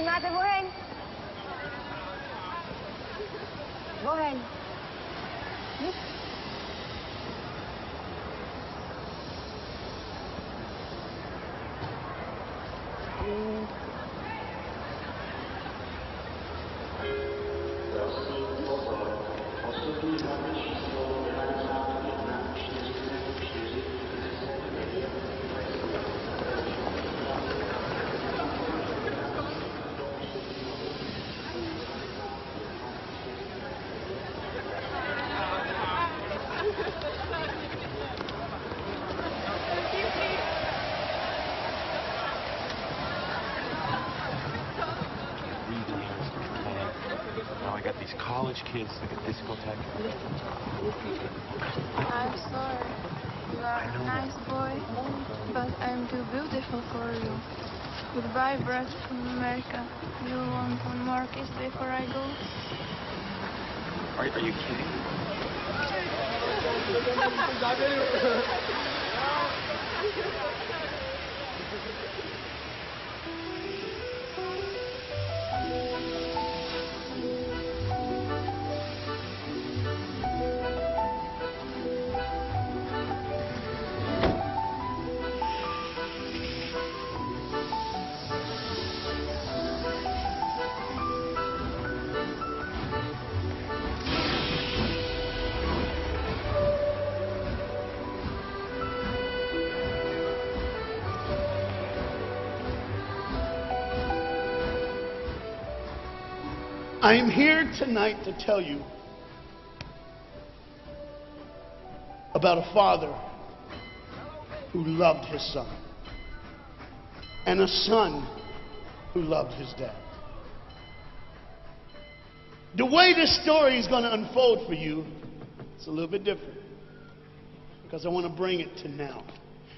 Mother, go ahead. Go ahead. Now I got these college kids like a discotheque. I'm sorry. You are a nice boy, but I'm too beautiful for you. Goodbye, Brad from America. You want one more kiss before I go? Are you kidding? I'm here tonight to tell you about a father who loved his son and a son who loved his dad. The way this story is going to unfold for you, it's a little bit different because I want to bring it to now.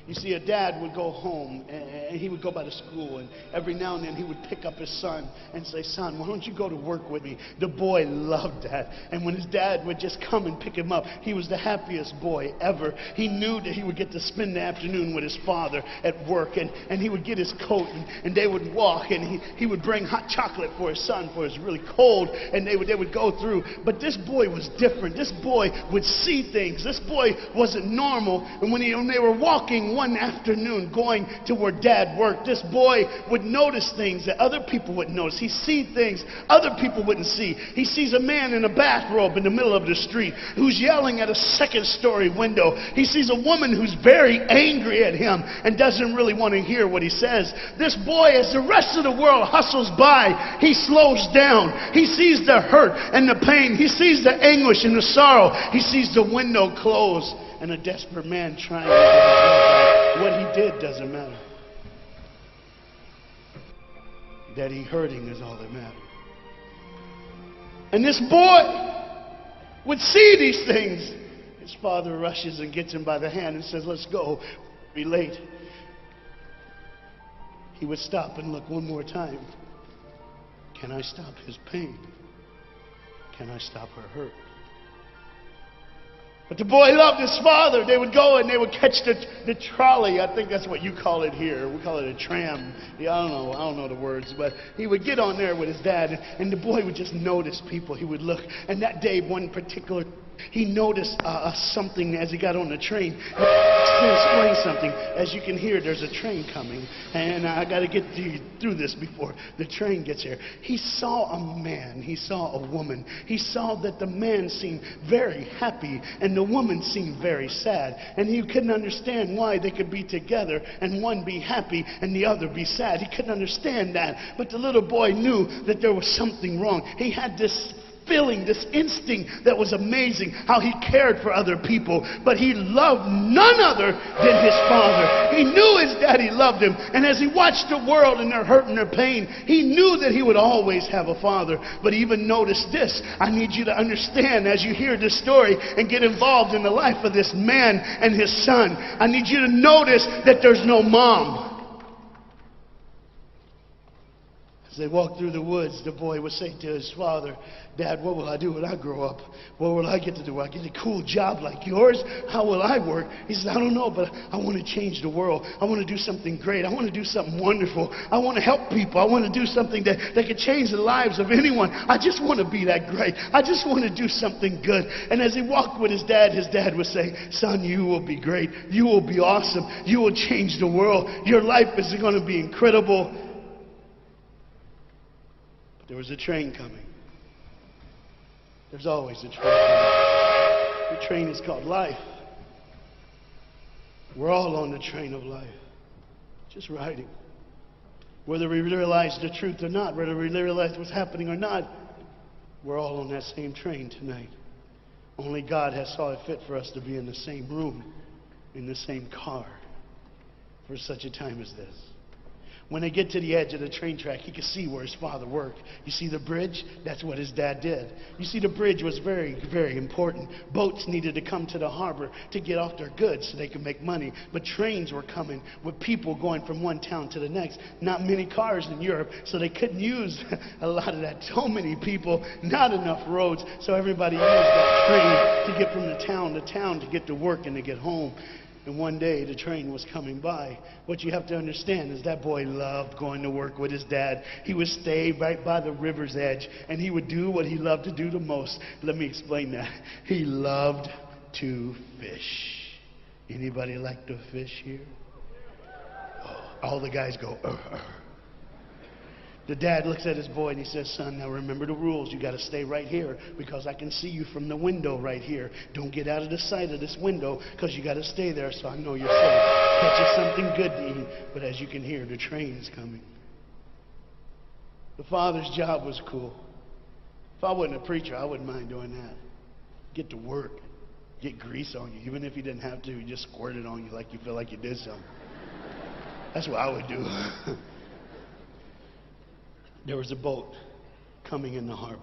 You see, a dad would go home and he would go by the school, and every now and then he would pick up his son and say, "Son, why don't you go to work with me?" The boy loved that. And when his dad would just come and pick him up, he was the happiest boy ever. He knew that he would get to spend the afternoon with his father at work, and he would get his coat, and they would walk, and he would bring hot chocolate for his son, for it's really cold, and they would go through. But this boy was different. This boy would see things. This boy wasn't normal. And when they were walking one afternoon going to where dad worked, this boy would notice things that other people wouldn't notice. He see things other people wouldn't see. He sees a man in a bathrobe in the middle of the street who's yelling at a second-story window. He sees a woman who's very angry at him and doesn't really want to hear what he says. This boy, as the rest of the world hustles by, he slows down. He sees the hurt and the pain. He sees the anguish and the sorrow. He sees the window close and a desperate man trying to get his love back. What he did doesn't matter. That he hurting is all that matters. And this boy would see these things. His father rushes and gets him by the hand and says, "Let's go. Be late." He would stop and look one more time. Can I stop his pain? Can I stop her hurt? But the boy loved his father. They would go and they would catch the trolley. I think that's what you call it here. We call it a tram. Yeah, I don't know the words. But he would get on there with his dad, and the boy would just notice people. He would look. And that day, one particular, he noticed something as he got on the train. To explain something, as you can hear, there's a train coming, and I got to get through this before the train gets here. He saw a man, he saw a woman. He saw that the man seemed very happy and the woman seemed very sad, and he couldn't understand why they could be together and one be happy and the other be sad. He couldn't understand that, but the little boy knew that there was something wrong. He had this feeling, this instinct that was amazing, how he cared for other people, but he loved none other than his father. He knew his daddy loved him, and as he watched the world and their hurt and their pain, he knew that he would always have a father. But even notice this, I need you to understand as you hear this story and get involved in the life of this man and his son, I need you to notice that there's no mom. As they walked through the woods, the boy would say to his father, Dad, what will I do when I grow up? What will I get to do? Will I get a cool job like yours? How will I work? He said, I don't know, but I want to change the world. I want to do something great. I want to do something wonderful. I want to help people. I want to do something that can change the lives of anyone. I just want to be that great. I just want to do something good. And as he walked with his dad would say, son, you will be great. You will be awesome. You will change the world. Your life is going to be incredible. There was a train coming. There's always a train coming. The train is called life. We're all on the train of life, just riding. Whether we realize the truth or not, whether we realize what's happening or not, we're all on that same train tonight. Only God has saw it fit for us to be in the same room, in the same car, for such a time as this. When they get to the edge of the train track, he could see where his father worked. You see the bridge? That's what his dad did. You see, the bridge was very, very important. Boats needed to come to the harbor to get off their goods so they could make money. But trains were coming with people going from one town to the next. Not many cars in Europe, so they couldn't use a lot of that. So many people, not enough roads, so everybody used that train to get from the town to town to get to work and to get home. And one day the train was coming by. What you have to understand is that boy loved going to work with his dad. He would stay right by the river's edge, and he would do what he loved to do the most. Let me explain that. He loved to fish. Anybody like to fish here? Oh, all the guys go, The dad looks at his boy and he says, son, now remember the rules. You got to stay right here because I can see you from the window right here. Don't get out of the sight of this window because you got to stay there so I know you're safe. Catch you something good to eat. But as you can hear, the train's coming. The father's job was cool. If I wasn't a preacher, I wouldn't mind doing that. Get to work. Get grease on you. Even if you didn't have to, you just squirt it on you like you feel like you did something. That's what I would do. There was a boat coming in the harbor.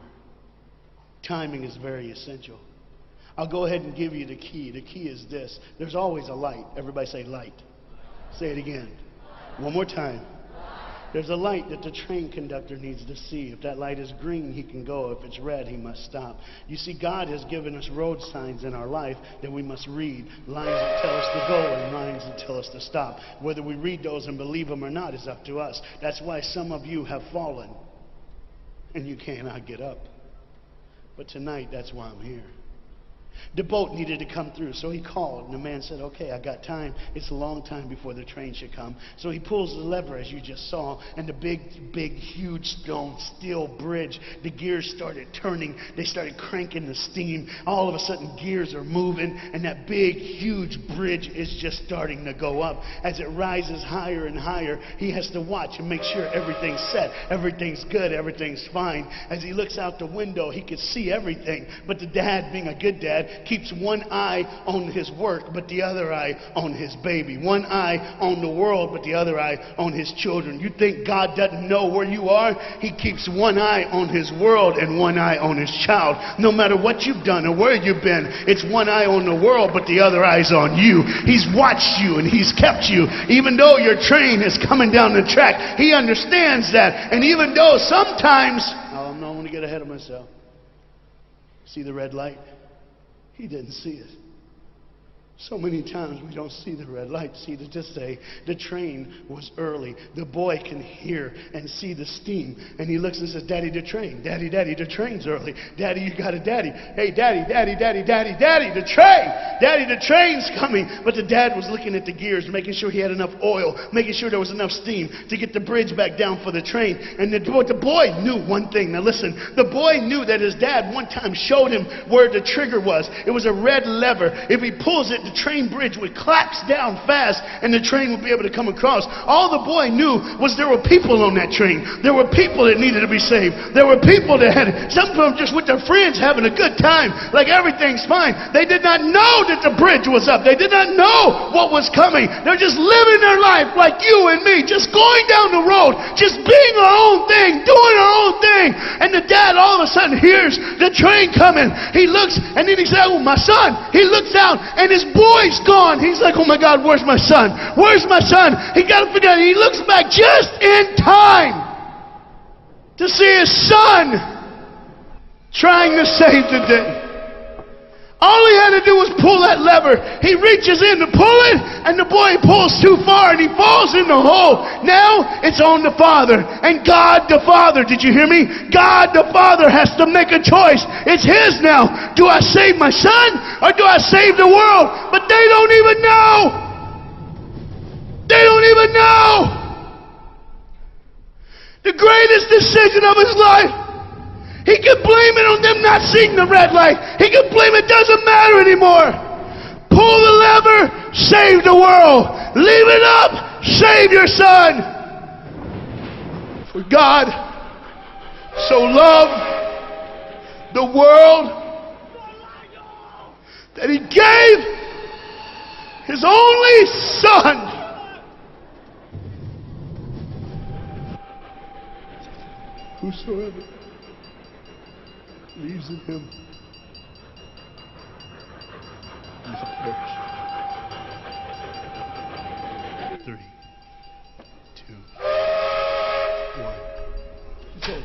Timing is very essential. I'll go ahead and give you the key. The key is this. There's always a light. Everybody say light. Say it again. One more time. There's a light that the train conductor needs to see. If that light is green, he can go. If it's red, he must stop. You see, God has given us road signs in our life that we must read. Lines that tell us to go and lines that tell us to stop. Whether we read those and believe them or not is up to us. That's why some of you have fallen and you cannot get up. But tonight, that's why I'm here. The boat needed to come through, so he called, and the man said, okay, I got time. It's a long time before the train should come. So he pulls the lever, as you just saw, and the big, huge stone steel bridge, the gears started turning. They started cranking the steam. All of a sudden, gears are moving, and that big, huge bridge is just starting to go up. As it rises higher and higher, he has to watch and make sure everything's set, everything's good, everything's fine. As he looks out the window, he can see everything, but the dad, being a good dad, keeps one eye on his work, but the other eye on his baby. One eye on the world, but the other eye on his children. You think God doesn't know where you are? He keeps one eye on his world and one eye on his child. No matter what you've done or where you've been, it's one eye on the world, but the other eye's on you. He's watched you and he's kept you. Even though your train is coming down the track, he understands that. And even though sometimes, oh, I'm not going to get ahead of myself. See the red light? He didn't see it. So many times we don't see the red light. See, to just say the train was early. The boy can hear and see the steam. And he looks and says, Daddy, the train. Daddy, Daddy, the train's early. Daddy, you got a daddy. Hey, Daddy, Daddy, Daddy, Daddy, Daddy, the train. Daddy, the train's coming. But the dad was looking at the gears, making sure he had enough oil, making sure there was enough steam to get the bridge back down for the train. And the boy knew one thing. Now listen, the boy knew that his dad one time showed him where the trigger was. It was a red lever. If he pulls it, the train bridge would collapse down fast and the train would be able to come across. All the boy knew was there were people on that train. There were people that needed to be saved. There were people that had, some of them just with their friends having a good time, like everything's fine. They did not know that the bridge was up. They did not know what was coming. They're just living their life like you and me, just going down the road, just being our own thing, doing our own thing. And the dad all of a sudden hears the train coming. He looks and then he says, oh, my son. He looks out and his boy's gone. He's like, oh my God, where's my son? Where's my son? He got to figure out. He looks back just in time. to see his son trying to save the day. All he had to do was pull that lever. He reaches in to pull it, and the boy pulls too far, and he falls in the hole. Now it's on the Father. And God the Father, did you hear me? God the Father has to make a choice. It's his now. Do I save my son, or do I save the world? But they don't even know. They don't even know. The greatest decision of his life. He could blame it on them not seeing the red light. He could blame it doesn't matter anymore. Pull the lever, save the world. Leave it up, save your son. For God so loved the world that he gave his only son. Whosoever believes in him not perish. 3, 2, 1. Okay.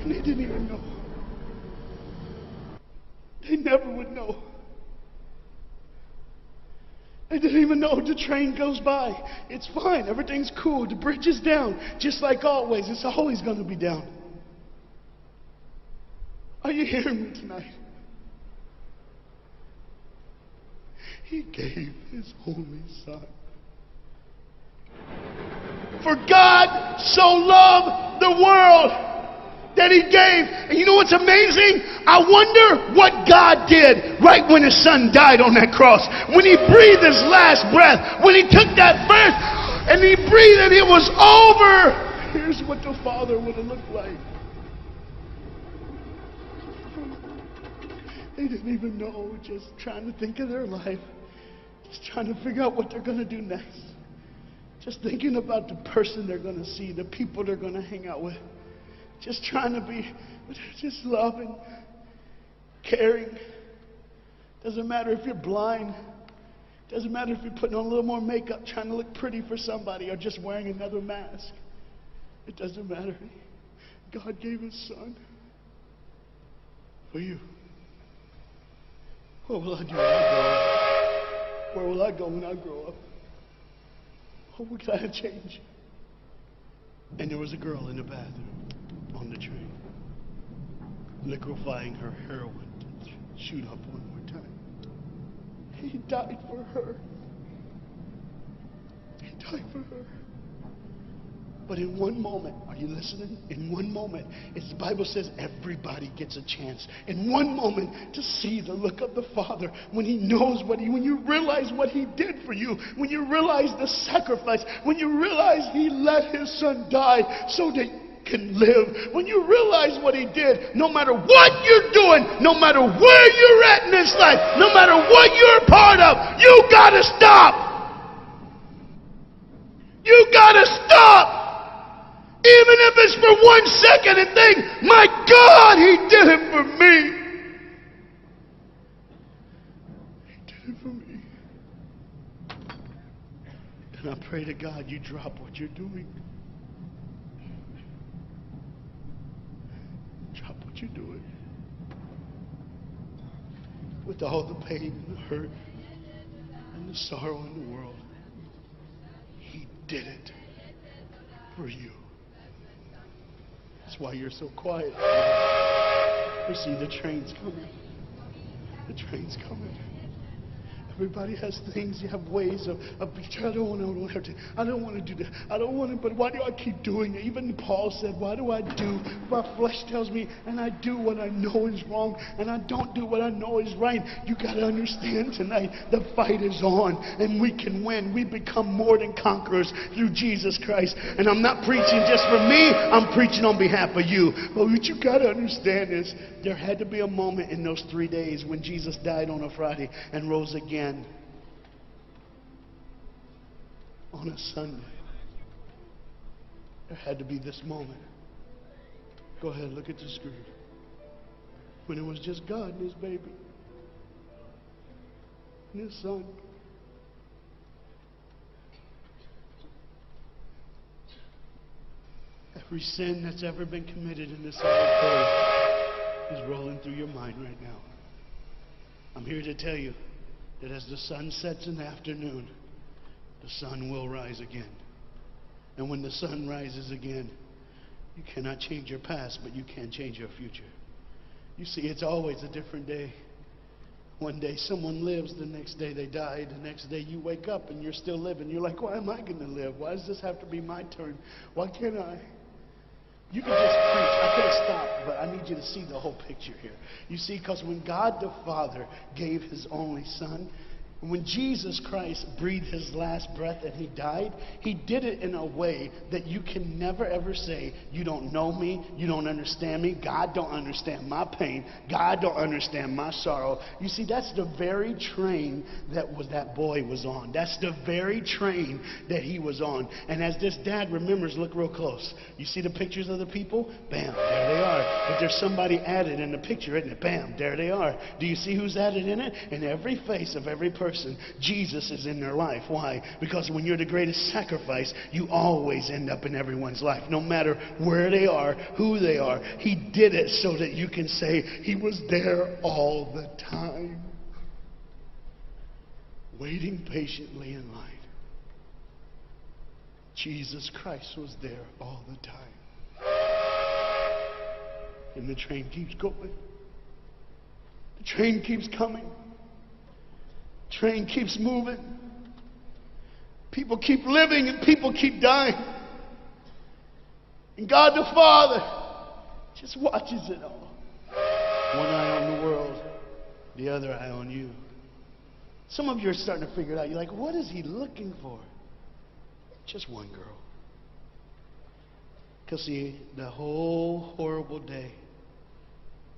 And they didn't even know. They never would know. They didn't even know the train goes by. It's fine. Everything's cool. The bridge is down. Just like always. It's always going to be down. Are you hearing me tonight? He gave his only son. For God so loved the world that he gave. And you know what's amazing? I wonder what God did right when his son died on that cross. When he breathed his last breath. When he took that breath and he breathed and it was over. Here's what the Father would have looked like. They didn't even know. Just trying to think of their life. Just trying to figure out what they're going to do next. Just thinking about the person they're going to see. The people they're going to hang out with. Just trying to be, just loving, caring. Doesn't matter if you're blind. Doesn't matter if you're putting on a little more makeup, trying to look pretty for somebody, or just wearing another mask. It doesn't matter. God gave his son for you. What will I do when I grow up? Where will I go when I grow up? Oh, we gotta change. And there was a girl in the bathroom on the train, liquefying her heroin to shoot up one more time. He died for her. He died for her. But in one moment, are you listening? In one moment, as the Bible says, everybody gets a chance. In one moment, to see the look of the Father when he knows when you realize what he did for you, when you realize the sacrifice, when you realize he let his son die so that you can live, when you realize what he did, no matter what you're doing, no matter where you're at in this life, no matter what you're a part of, you gotta stop. You gotta stop. Even if it's for 1 second, and think, my God, he did it for me. He did it for me. And I pray to God you drop what you're doing. Drop what you're doing. With all the pain and the hurt and the sorrow in the world, he did it for you. That's why you're so quiet. You see, the train's coming. The train's coming. Everybody has things. You have ways of I don't want to do that. I don't want to, but why do I keep doing it? Even Paul said, why do I do? My flesh tells me, and I do what I know is wrong, and I don't do what I know is right. You got to understand tonight, the fight is on, and we can win. We become more than conquerors through Jesus Christ. And I'm not preaching just for me. I'm preaching on behalf of you. But what you got to understand is, there had to be a moment in those 3 days when Jesus died on a Friday and rose again on a Sunday. There had to be this moment. Go ahead, look at the screen. When it was just God and his baby and his son. Every sin that's ever been committed in this earth is rolling through your mind right now. I'm here to tell you that as the sun sets in the afternoon, the sun will rise again. And when the sun rises again, you cannot change your past, but you can change your future. You see, it's always a different day. One day someone lives, the next day they die, the next day you wake up and you're still living. You're like, why am I going to live? Why does this have to be my turn? Why can't I? You can just preach. I can't stop, but I need you to see the whole picture here. You see, because when God the Father gave His only Son, when Jesus Christ breathed His last breath and He died, He did it in a way that you can never ever say, you don't know me, you don't understand me, God don't understand my pain, God don't understand my sorrow. You see, that's the very train that boy was on. That's the very train that he was on. And as this dad remembers, look real close. You see the pictures of the people? Bam, there they are. But there's somebody added in the picture, isn't it? Bam, there they are. Do you see who's added in it? In every face of every person, Jesus is in their life. Why? Because when you're the greatest sacrifice, you always end up in everyone's life. No matter where they are, who they are. He did it so that you can say He was there all the time. Waiting patiently in line. Jesus Christ was there all the time. And the train keeps going. The train keeps coming. Train keeps moving. People keep living and people keep dying. And God the Father just watches it all. One eye on the world, the other eye on you. Some of you are starting to figure it out. You're like, what is He looking for? Just one girl. Because see, the whole horrible day,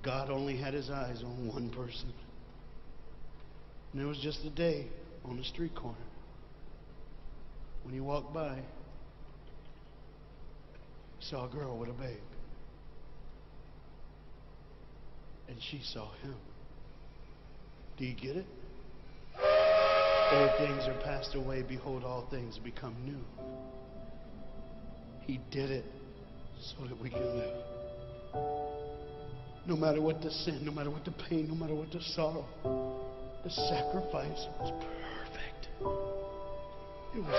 God only had His eyes on one person. And it was just a day on the street corner. When He walked by, He saw a girl with a babe. And she saw Him. Do you get it? Old things are passed away. Behold, all things become new. He did it so that we can live. No matter what the sin, no matter what the pain, no matter what the sorrow, the sacrifice was perfect. It was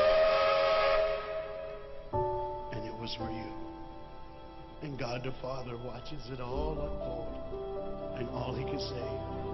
perfect. And it was for you. And God the Father watches it all unfold. And all He can say